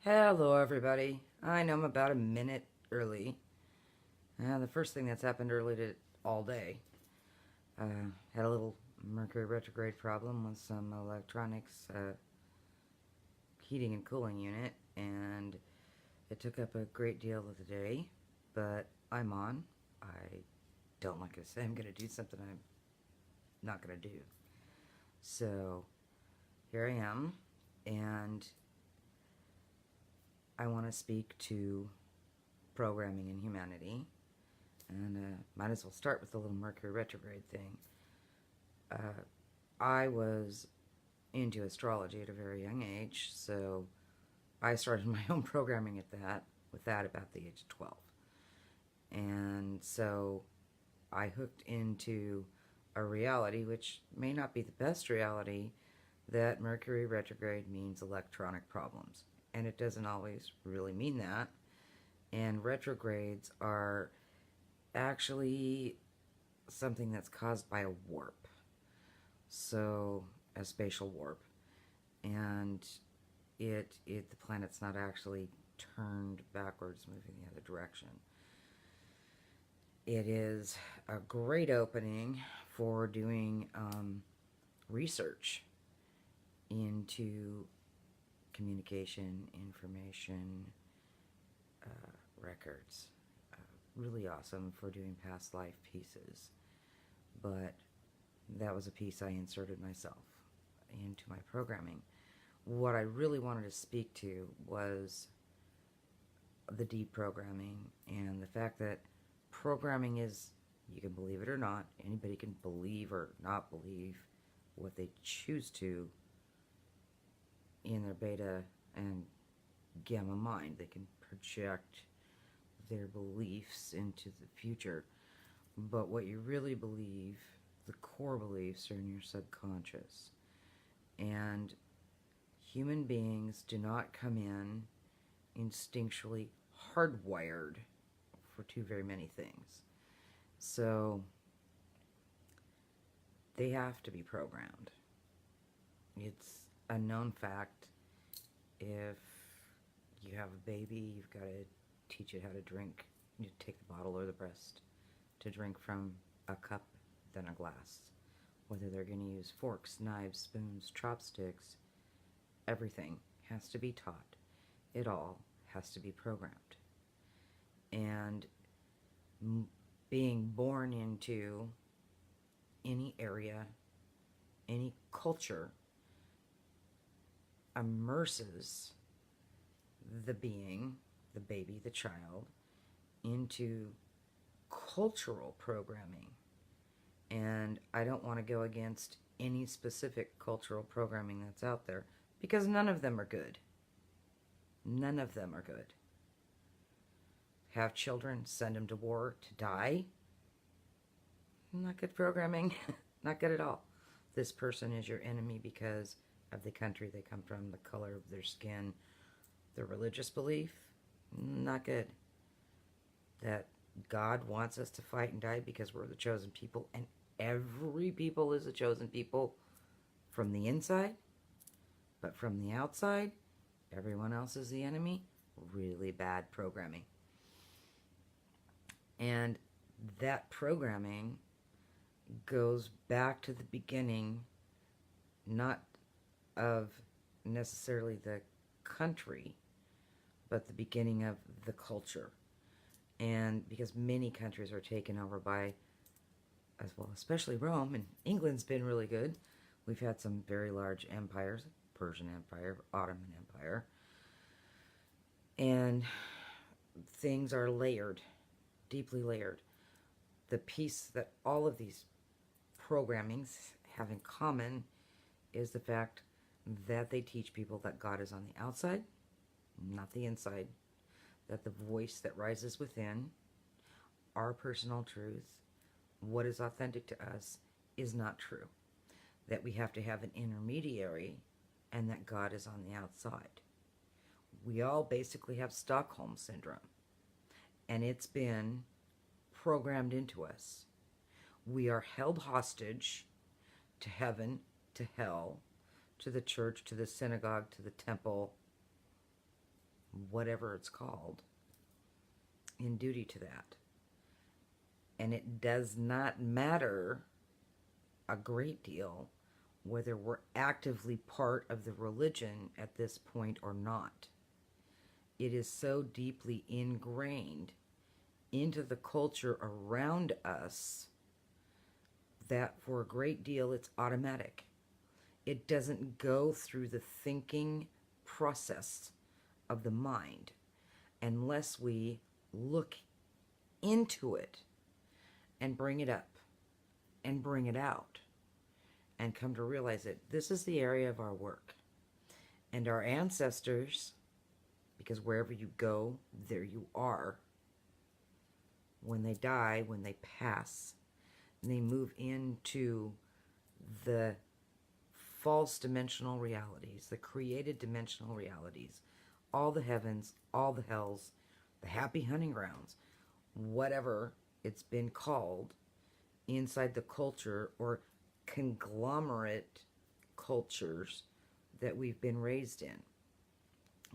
Hello, everybody. I know I'm about a minute early. The first thing that's happened all day. Had a little Mercury retrograde problem with some electronics heating and cooling unit, and it took up a great deal of the day. But I'm on. I don't like to say I'm going to do something I'm not going to do. So here I am, and I want to speak to programming in humanity. And might as well start with the little Mercury retrograde thing. I was into astrology at a very young age, so I started my own programming with that about the age of 12. And so I hooked into a reality which may not be the best reality, that Mercury retrograde means electronic problems. And it doesn't always really mean that. And retrogrades are actually something that's caused by a warp. So, a spatial warp. And the planet's not actually turned backwards, moving the other direction. It is a great opening for doing research into communication, information, records. Really awesome for doing past life pieces. But that was a piece I inserted myself into my programming. What I really wanted to speak to was the deprogramming and the fact that programming is, you can believe it or not, anybody can believe or not believe what they choose to in their beta and gamma mind. They can project their beliefs into the future. But what you really believe, the core beliefs, are in your subconscious. And human beings do not come in instinctually hardwired for too very many things. So they have to be programmed. It's a known fact. If you have a baby, you've got to teach it how to drink. You take the bottle or the breast to drink from a cup, then a glass. Whether they're going to use forks, knives, spoons, chopsticks, everything has to be taught. It all has to be programmed. And being born into any area, any culture, immerses the being, the baby, the child, into cultural programming. And I don't want to go against any specific cultural programming that's out there, because none of them are good. None of them are good. Have children, send them to war to die? Not good programming. Not good at all. This person is your enemy because of the country they come from, the color of their skin, their religious belief. Not good. That God wants us to fight and die because we're the chosen people, and every people is a chosen people from the inside, but from the outside, everyone else is the enemy. Really bad programming. And that programming goes back to the beginning, not of necessarily the country, but the beginning of the culture. And because many countries are taken over by, as well, especially Rome, and England's been really good. We've had some very large empires, Persian Empire, Ottoman Empire, and things are layered, deeply layered. The piece that all of these programmings have in common is the fact that they teach people that God is on the outside, not the inside, that the voice that rises within, our personal truth, what is authentic to us, is not true. That we have to have an intermediary, and that God is on the outside. We all basically have Stockholm Syndrome, and it's been programmed into us. We are held hostage to heaven, to hell, to the church, to the synagogue, to the temple, whatever it's called, in duty to that. And it does not matter a great deal whether we're actively part of the religion at this point or not. It is so deeply ingrained into the culture around us that for a great deal it's automatic. It doesn't go through the thinking process of the mind unless we look into it and bring it up and bring it out and come to realize that this is the area of our work. And our ancestors, because wherever you go, there you are, when they die, when they pass, and they move into the false dimensional realities, the created dimensional realities, all the heavens, all the hells, the happy hunting grounds, whatever it's been called inside the culture or conglomerate cultures that we've been raised in.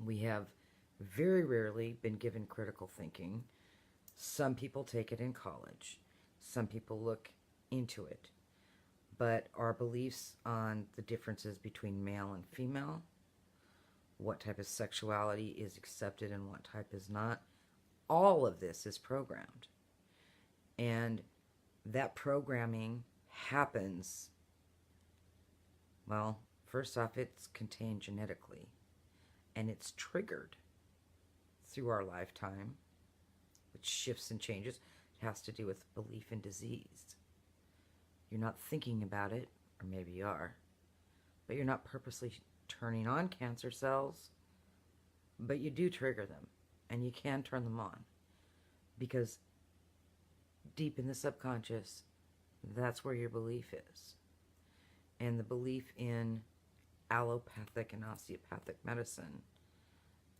We have very rarely been given critical thinking. Some people take it in college. Some people look into it. But our beliefs on the differences between male and female, what type of sexuality is accepted and what type is not, all of this is programmed. And that programming happens, well, first off, it's contained genetically. And it's triggered through our lifetime, which shifts and changes. It has to do with belief in disease. You're not thinking about it, or maybe you are, but you're not purposely turning on cancer cells, but you do trigger them, and you can turn them on, because deep in the subconscious, that's where your belief is. And the belief in allopathic and osteopathic medicine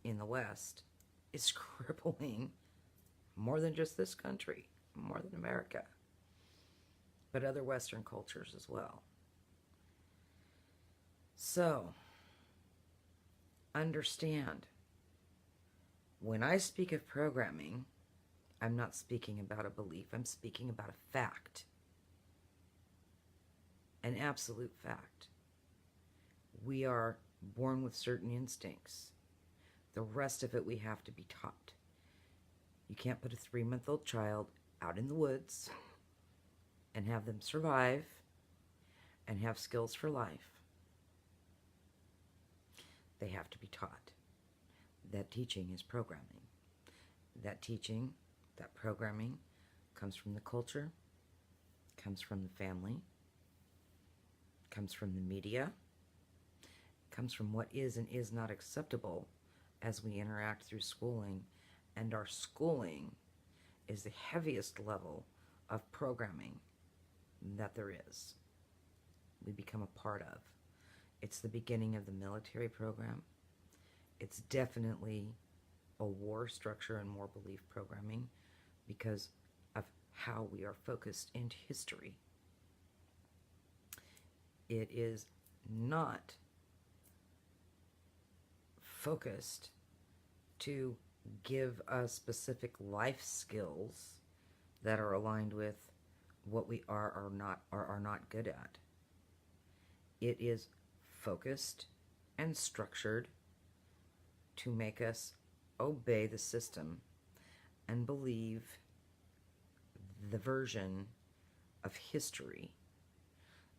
in the West is crippling more than just this country, more than America, but other Western cultures as well. So, understand, when I speak of programming, I'm not speaking about a belief, I'm speaking about a fact. An absolute fact. We are born with certain instincts. The rest of it we have to be taught. You can't put a 3-month-old child out in the woods and have them survive and have skills for life. They have to be taught. That teaching is programming. That teaching, that programming comes from the culture, comes from the family, comes from the media, comes from what is and is not acceptable as we interact through schooling. And our schooling is the heaviest level of programming that there is. We become a part of. It's the beginning of the military program. It's definitely a war structure and war belief programming because of how we are focused into history. It is not focused to give us specific life skills that are aligned with what we are or are not good at. It is focused and structured to make us obey the system and believe the version of history,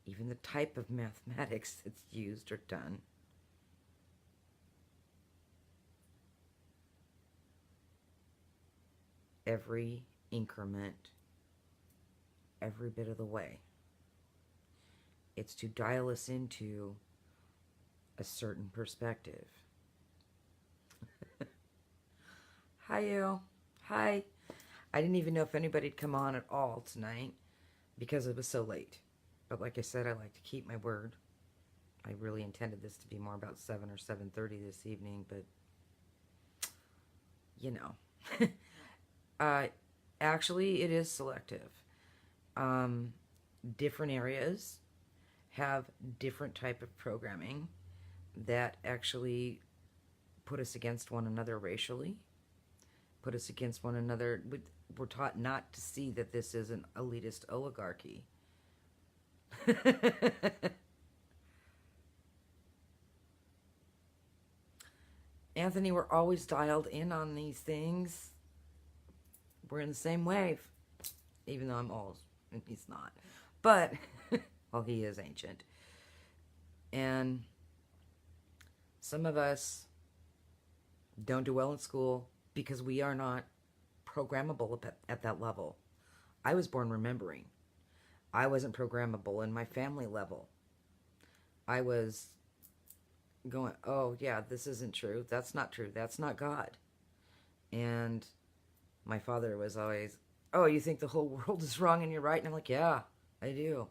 even the type of mathematics that's used or done, every increment, every bit of the way. It's to dial us into a certain perspective. Hi, you. Hi. I didn't even know if anybody'd come on at all tonight because it was so late. But like I said, I like to keep my word. I really intended this to be more about 7 or 7:30 this evening, but you know. Actually, it is selective. Different areas have different type of programming that actually put us against one another racially, put us against one another. We're taught not to see that this is an elitist oligarchy. Anthony, we're always dialed in on these things. We're in the same wave, even though I'm old and he's not. But, well, he is ancient. And some of us don't do well in school because we are not programmable at that level. I was born remembering. I wasn't programmable in my family level. I was going, oh, yeah, this isn't true. That's not true. That's not God. And my father was always, oh, you think the whole world is wrong and you're right? And I'm like, yeah, I do.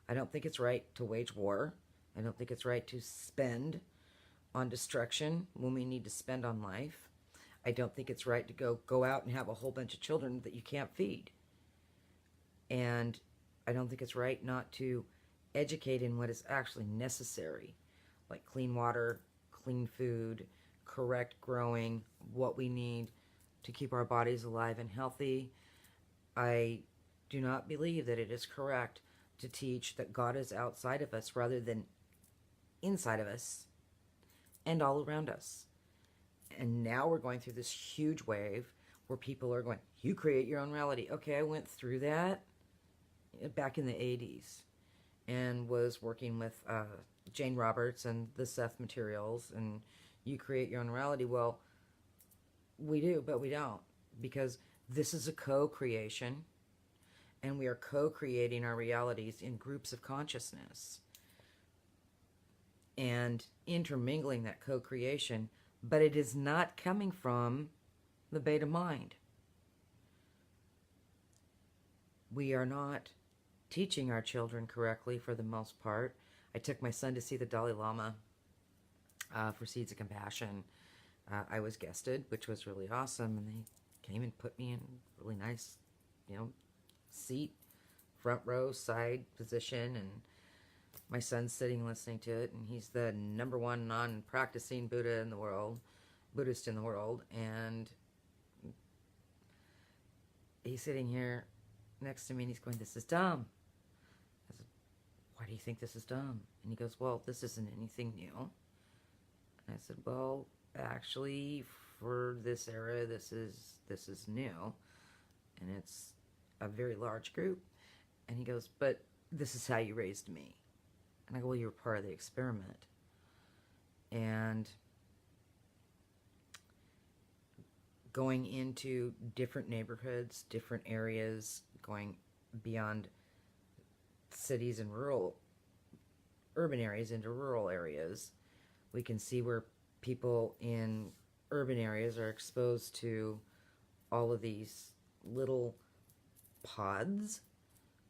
I don't think it's right to wage war. I don't think it's right to spend on destruction when we need to spend on life. I don't think it's right to go out and have a whole bunch of children that you can't feed. And I don't think it's right not to educate in what is actually necessary, like clean water, clean food, correct growing, what we need to keep our bodies alive and healthy. I do not believe that it is correct to teach that God is outside of us rather than inside of us and all around us. And now we're going through this huge wave where people are going, you create your own reality. Okay, I went through that back in the 80s and was working with Jane Roberts and the Seth materials, and you create your own reality. Well, we do, but we don't, because this is a co-creation, and we are co-creating our realities in groups of consciousness and intermingling that co-creation, but it is not coming from the beta mind. We are not teaching our children correctly for the most part. I took my son to see the Dalai Lama for Seeds of Compassion. I was guested, which was really awesome, and they came and put me in a really nice, seat, front row, side position, and my son's sitting listening to it, and he's the #1 non-practicing Buddhist in the world, and he's sitting here next to me, and he's going, this is dumb. I said, why do you think this is dumb? And he goes, well, this isn't anything new. And I said, well, actually, for this era, this is new, and it's a very large group. And he goes, but this is how you raised me. And I go, well, you were part of the experiment. And going into different neighborhoods, different areas, going beyond cities and urban areas into rural areas, we can see where people in urban areas are exposed to all of these little pods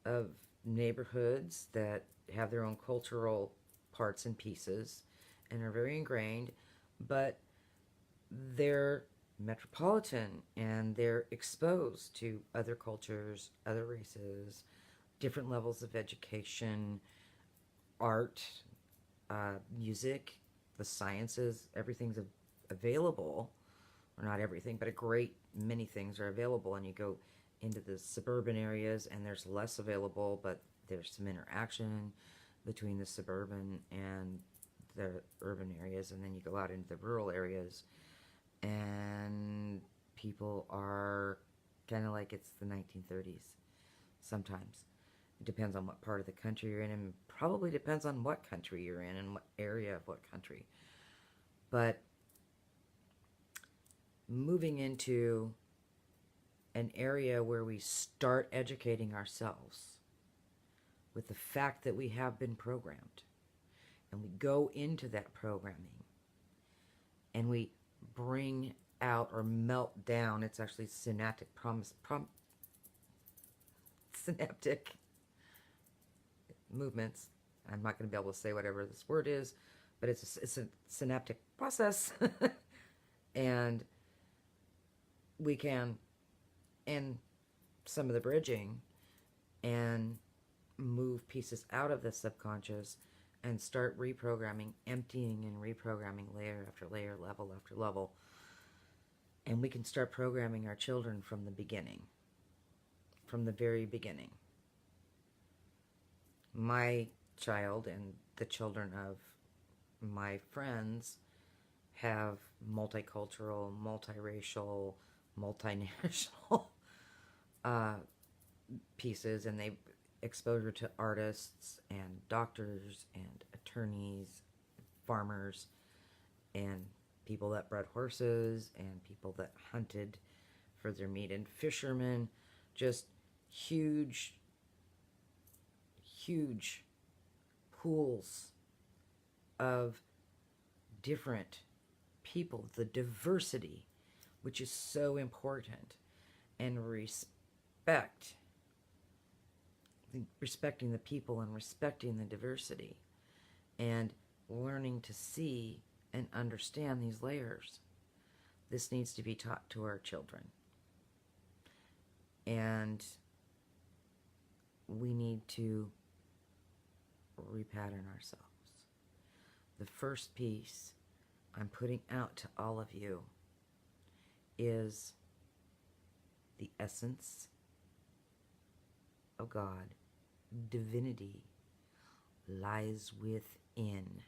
of neighborhoods that have their own cultural parts and pieces and are very ingrained, but they're metropolitan and they're exposed to other cultures, other races, different levels of education, art, music, the sciences. Everything's available, or not everything, but a great many things are available. And you go into the suburban areas and there's less available, but there's some interaction between the suburban and the urban areas. And then you go out into the rural areas and people are kind of like it's the 1930s sometimes. It depends on what part of the country you're in, and probably depends on what country you're in and what area of what country. But moving into an area where we start educating ourselves with the fact that we have been programmed, and we go into that programming and we bring out or melt down, it's actually synaptic synaptic movements. I'm not going to be able to say whatever this word is, but it's a synaptic process. And we can end some of the bridging and move pieces out of the subconscious and start reprogramming, emptying and reprogramming layer after layer, level after level. And we can start programming our children from the beginning, from the very beginning. My child and the children of my friends have multicultural, multiracial, multinational pieces, and they exposure to artists and doctors and attorneys, farmers, and people that bred horses and people that hunted for their meat, and fishermen. Just huge, huge pools of different people, the diversity, which is so important, and respecting the people and respecting the diversity, and learning to see and understand these layers. This needs to be taught to our children. And we need to repattern ourselves. The first piece I'm putting out to all of you is the essence of God. Divinity lies within.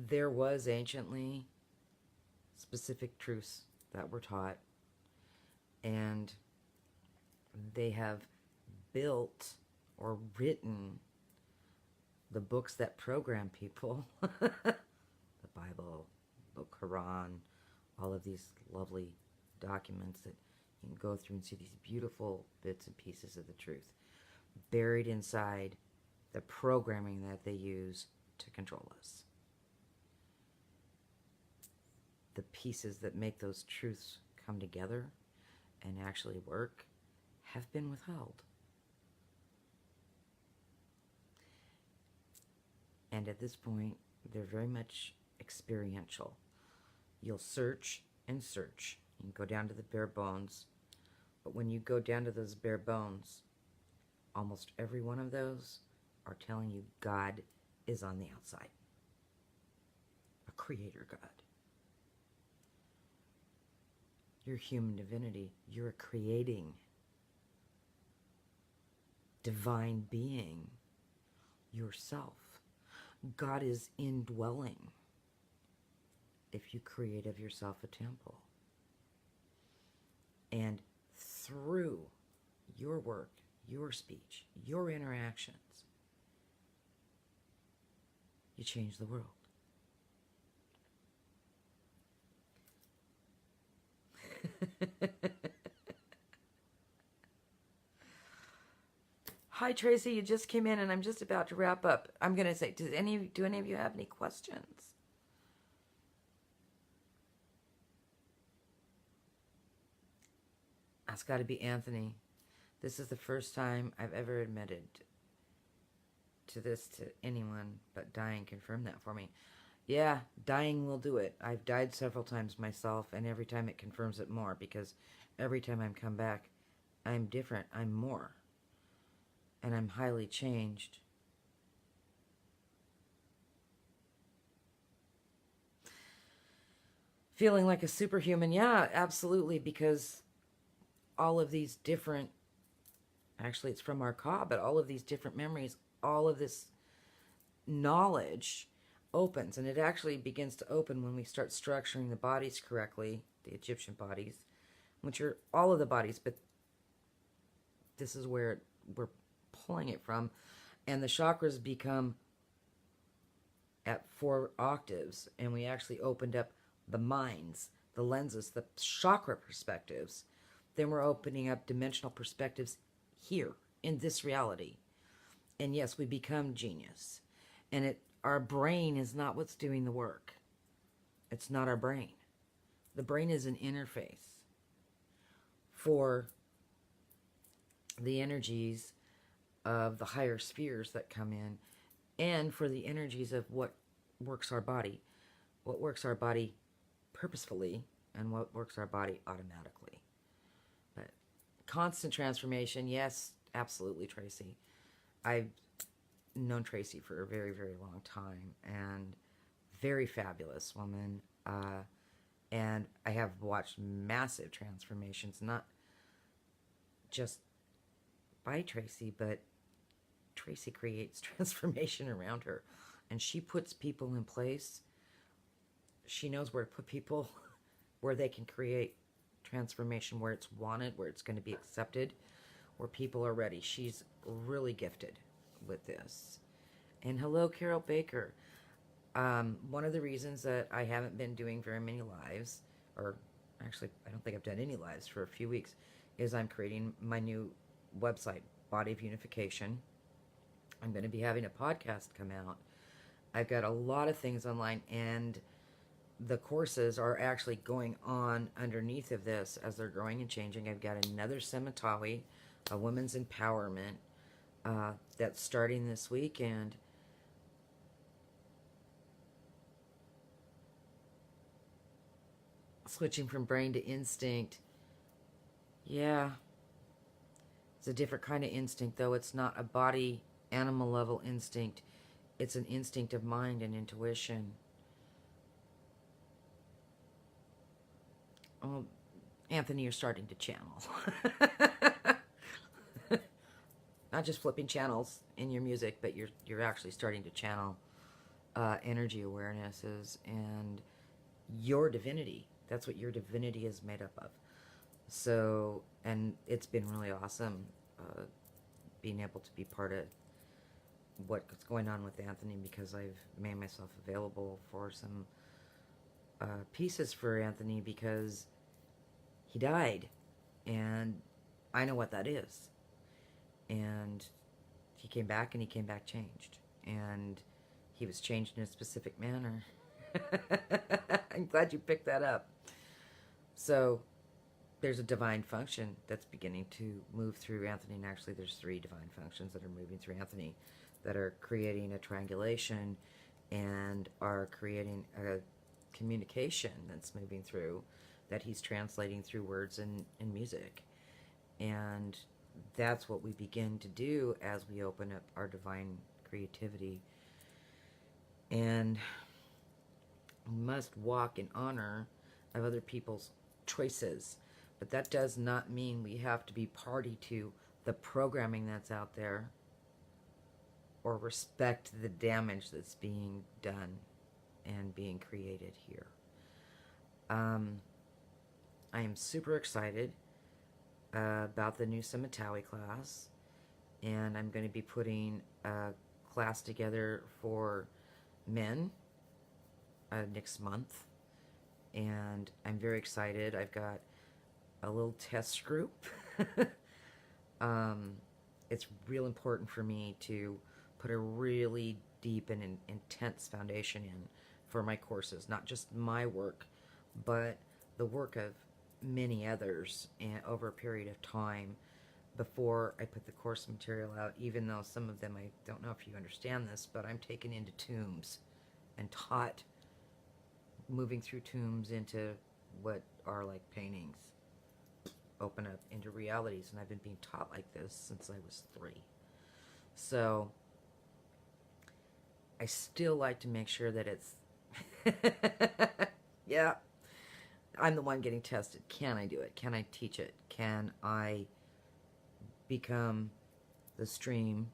There was anciently specific truths that were taught, and they have built or written the books that program people. The Bible, the Quran, all of these lovely documents that you can go through and see these beautiful bits and pieces of the truth buried inside the programming that they use to control us. The pieces that make those truths come together and actually work have been withheld. And at this point, they're very much experiential. You'll search and search. You can go down to the bare bones. But when you go down to those bare bones, almost every one of those are telling you God is on the outside. A creator God. You're human divinity. You're a creating divine being yourself. God is indwelling if you create of yourself a temple. And through your work, your speech, your interactions, you change the world. Hi Tracy, you just came in and I'm just about to wrap up. I'm going to say, do any of you have any questions? That's got to be Anthony. This is the first time I've ever admitted to this to anyone, but dying confirmed that for me. Yeah, dying will do it. I've died several times myself, and every time it confirms it more, because every time I come back, I'm different. I'm more. And I'm highly changed. Feeling like a superhuman, yeah, absolutely, because all of these different, actually it's from our Ka, but all of these different memories, all of this knowledge opens, and it actually begins to open when we start structuring the bodies correctly, the Egyptian bodies, which are all of the bodies, but this is where we're pulling it from, and the chakras become at 4 octaves, and we actually opened up the minds, the lenses, the chakra perspectives. Then we're opening up dimensional perspectives here in this reality, and yes, we become genius. And our brain is not what's doing the work. It's not our brain. The brain is an interface for the energies of the higher spheres that come in, and for the energies of what works our body. What works our body purposefully and what works our body automatically. But constant transformation, yes, absolutely, Tracy. I've known Tracy for a very, very long time, and very fabulous woman. And I have watched massive transformations, not just by Tracy, but Tracy creates transformation around her. And she puts people in place. She knows where to put people, where they can create transformation, where it's wanted, where it's going to be accepted, where people are ready. She's really gifted with this. And hello, Carol Baker. One of the reasons that I haven't been doing very many lives, or actually I don't think I've done any lives for a few weeks, is I'm creating my new website, Body of Unification. I'm going to be having a podcast come out. I've got a lot of things online, and the courses are actually going on underneath of this as they're growing and changing. I've got another Semitawi, a women's empowerment, that's starting this weekend. Switching from brain to instinct. Yeah. It's a different kind of instinct, though. It's not a body, animal level instinct. It's an instinct of mind and intuition. Oh, Anthony, you're starting to channel. Not just flipping channels in your music, but you're actually starting to channel energy awarenesses and your divinity. That's what your divinity is made up of. So, and it's been really awesome being able to be part of what's going on with Anthony, because I've made myself available for some pieces for Anthony, because he died, and I know what that is. And he came back, and he came back changed, and he was changed in a specific manner. I'm glad you picked that up. So there's a divine function that's beginning to move through Anthony, and actually there's 3 divine functions that are moving through Anthony that are creating a triangulation and are creating a communication that's moving through, that he's translating through words and music. And that's what we begin to do as we open up our divine creativity. And we must walk in honor of other people's choices. But that does not mean we have to be party to the programming that's out there, or respect the damage that's being done and being created here. I am super excited about the new Semitawi class, and I'm going to be putting a class together for men next month, and I'm very excited. I've got a little test group. It's real important for me to put a really deep and intense foundation in for my courses, not just my work, but the work of many others, and over a period of time before I put the course material out, even though some of them, I don't know if you understand this, but I'm taken into tombs and taught, moving through tombs into what are like paintings, open up into realities, and I've been being taught like this since I was 3. So I still like to make sure that it's yeah, I'm the one getting tested. Can I do it? Can I teach it? Can I become the stream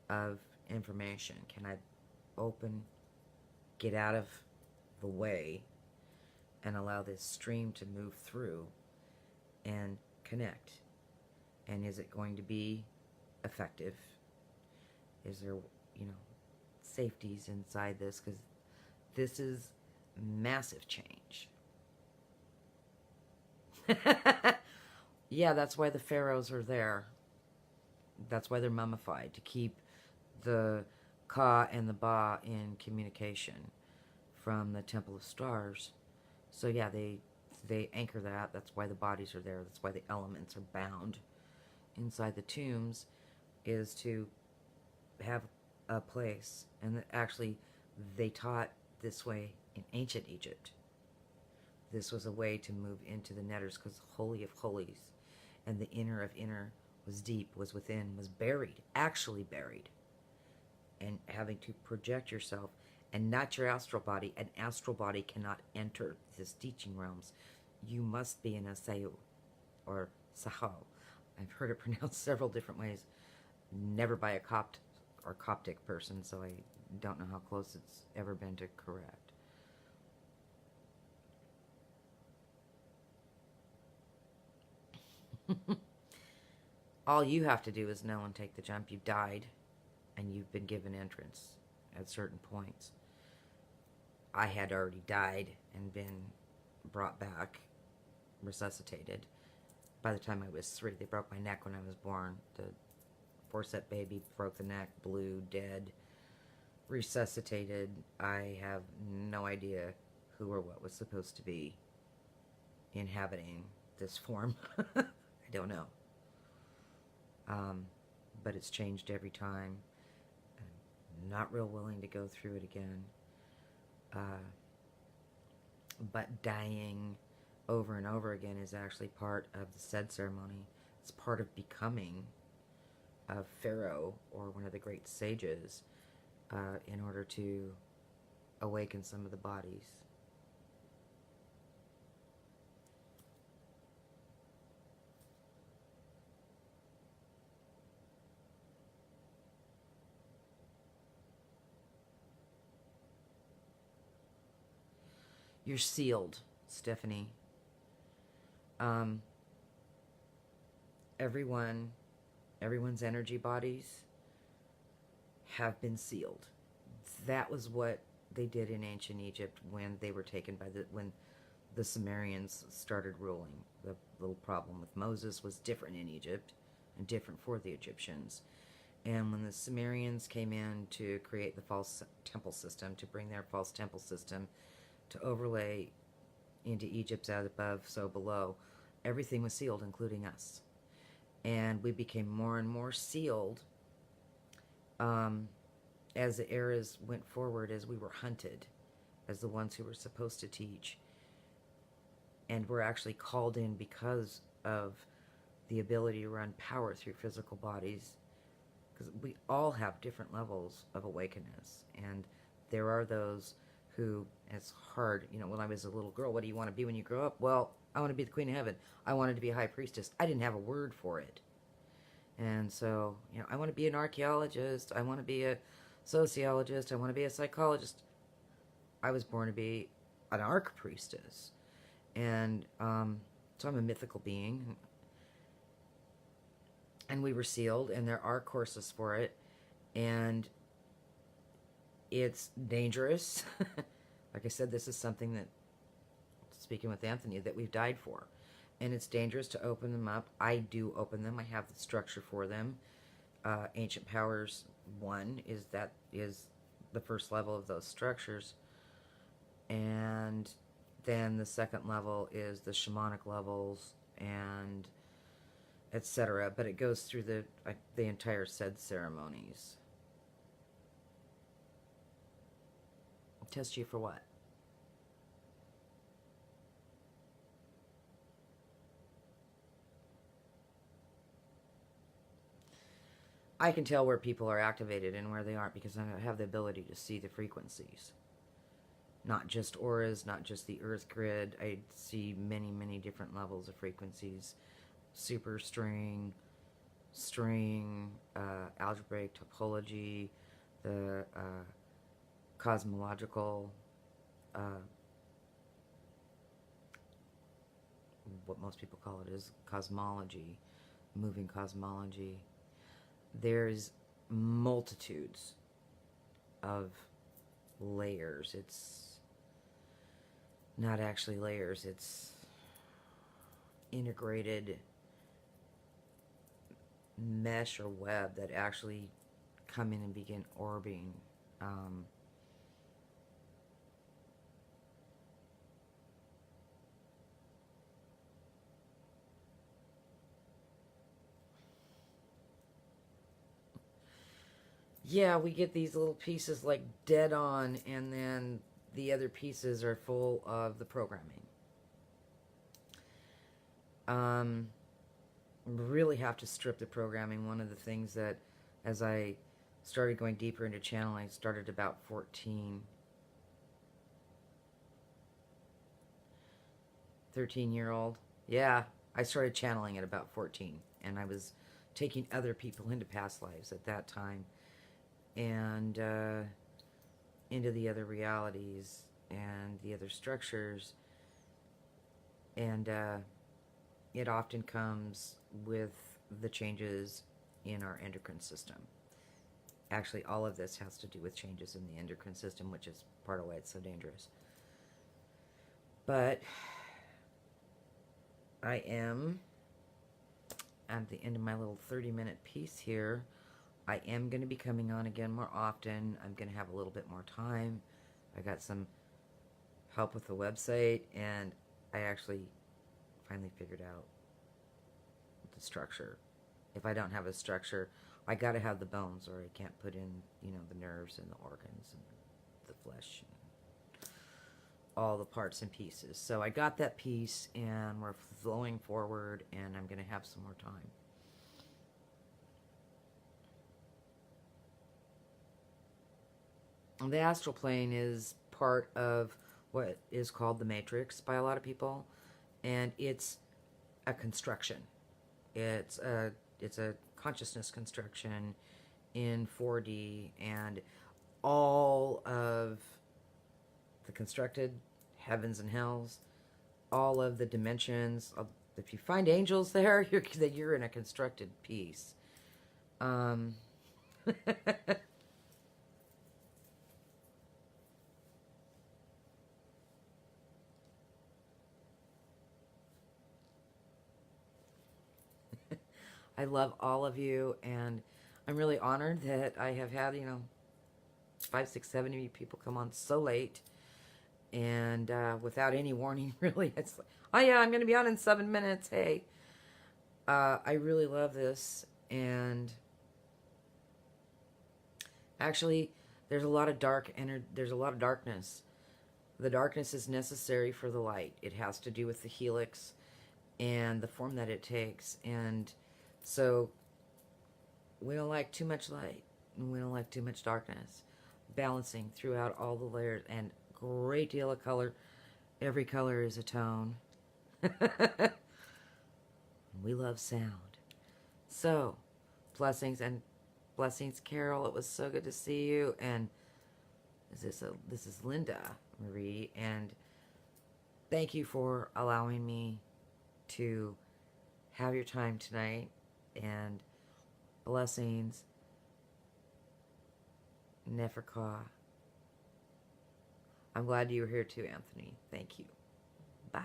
of information? Can I get out of the way and allow this stream to move through and connect? And is it going to be effective? Is there, safeties inside this? Because this is massive change. Yeah, that's why the pharaohs are there. That's why they're mummified, to keep the Ka and the Ba in communication from the Temple of Stars. So yeah, they anchor that. That's why the bodies are there. That's why the elements are bound inside the tombs, is to have a place. And actually, they taught this way in ancient Egypt. This was a way to move into the netters, because Holy of Holies and the inner of inner was deep, was within, was buried, actually buried. And having to project yourself and not your astral body. An astral body cannot enter his teaching realms. You must be an Asayu or Saho. I've heard it pronounced several different ways. Never by a Copt or Coptic person, so I don't know how close it's ever been to correct. All you have to do is know and take the jump. You've died, and you've been given entrance at certain points. I had already died and been brought back, resuscitated. By the time I was 3, they broke my neck when I was born. The forceps baby broke the neck, blue, dead, resuscitated. I have no idea who or what was supposed to be inhabiting this form. I don't know. But it's changed every time. I'm not real willing to go through it again. But dying over and over again is actually part of the said ceremony. It's part of becoming a pharaoh or one of the great sages in order to awaken some of the bodies. You're sealed, Stephanie. Everyone's energy bodies have been sealed. That was what they did in ancient Egypt when they were taken by when the Sumerians started ruling. The little problem with Moses was different in Egypt and different for the Egyptians. And when the Sumerians came in to create the false temple system, to bring their false temple system to overlay into Egypt's as above, so below, everything was sealed, including us. And we became more and more sealed as the eras went forward, as we were hunted as the ones who were supposed to teach. And we're actually called in because of the ability to run power through physical bodies. Because we all have different levels of awakeness. And there are those who, it's hard, when I was a little girl, what do you want to be when you grow up? Well, I want to be the Queen of Heaven. I wanted to be a high priestess. I didn't have a word for it. And so, I want to be an archaeologist. I want to be a sociologist. I want to be a psychologist. I was born to be an arch priestess. And so I'm a mythical being. And we were sealed, and there are courses for it. And it's dangerous. Like I said, this is something that, speaking with Anthony, that we've died for. And it's dangerous to open them up. I do open them. I have the structure for them. Ancient Powers 1 is the first level of those structures. And then the second level is the shamanic levels and etc. But it goes through the entire said ceremonies. Test you for what? I can tell where people are activated and where they aren't because I have the ability to see the frequencies. Not just auras, not just the earth grid. I see many, many different levels of frequencies. Superstring, string, algebraic topology, the cosmological, what most people call it is cosmology, moving cosmology. There's multitudes of layers. It's not actually layers, it's integrated mesh or web that actually come in and begin orbiting. Yeah, we get these little pieces like dead on, and then the other pieces are full of the programming. Really have to strip the programming. One of the things that, as I started going deeper into channeling, I started about 13-year-old. Yeah, I started channeling at about 14, and I was taking other people into past lives at that time, and into the other realities and the other structures, and it often comes with the changes in our endocrine system. Actually, all of this has to do with changes in the endocrine system, which is part of why it's so dangerous. But I am at the end of my little 30-minute piece here. I am going to be coming on again more often. I'm going to have a little bit more time. I got some help with the website, and I actually finally figured out the structure. If I don't have a structure, I got to have the bones, or I can't put in, you know, the nerves and the organs and the flesh and all the parts and pieces. So I got that piece, and we're flowing forward, and I'm going to have some more time. The astral plane is part of what is called the matrix by a lot of people, and it's a construction. It's a consciousness construction in 4D, and all of the constructed heavens and hells, all of the dimensions. If you find angels there, you're in a constructed piece. I love all of you, and I'm really honored that I have had, 5, 6, 7 of you people come on so late, and without any warning, really. It's like, oh yeah, I'm going to be on in 7 minutes, hey. I really love this, and actually, there's a lot of there's a lot of darkness. The darkness is necessary for the light. It has to do with the helix and the form that it takes, and so we don't like too much light, and we don't like too much darkness. Balancing throughout all the layers, and great deal of color. Every color is a tone. We love sound. So, blessings, Carol. It was so good to see you. And this is Linda Marie, and thank you for allowing me to have your time tonight. And blessings, Neferka. I'm glad you were here too, Anthony. Thank you. Bye.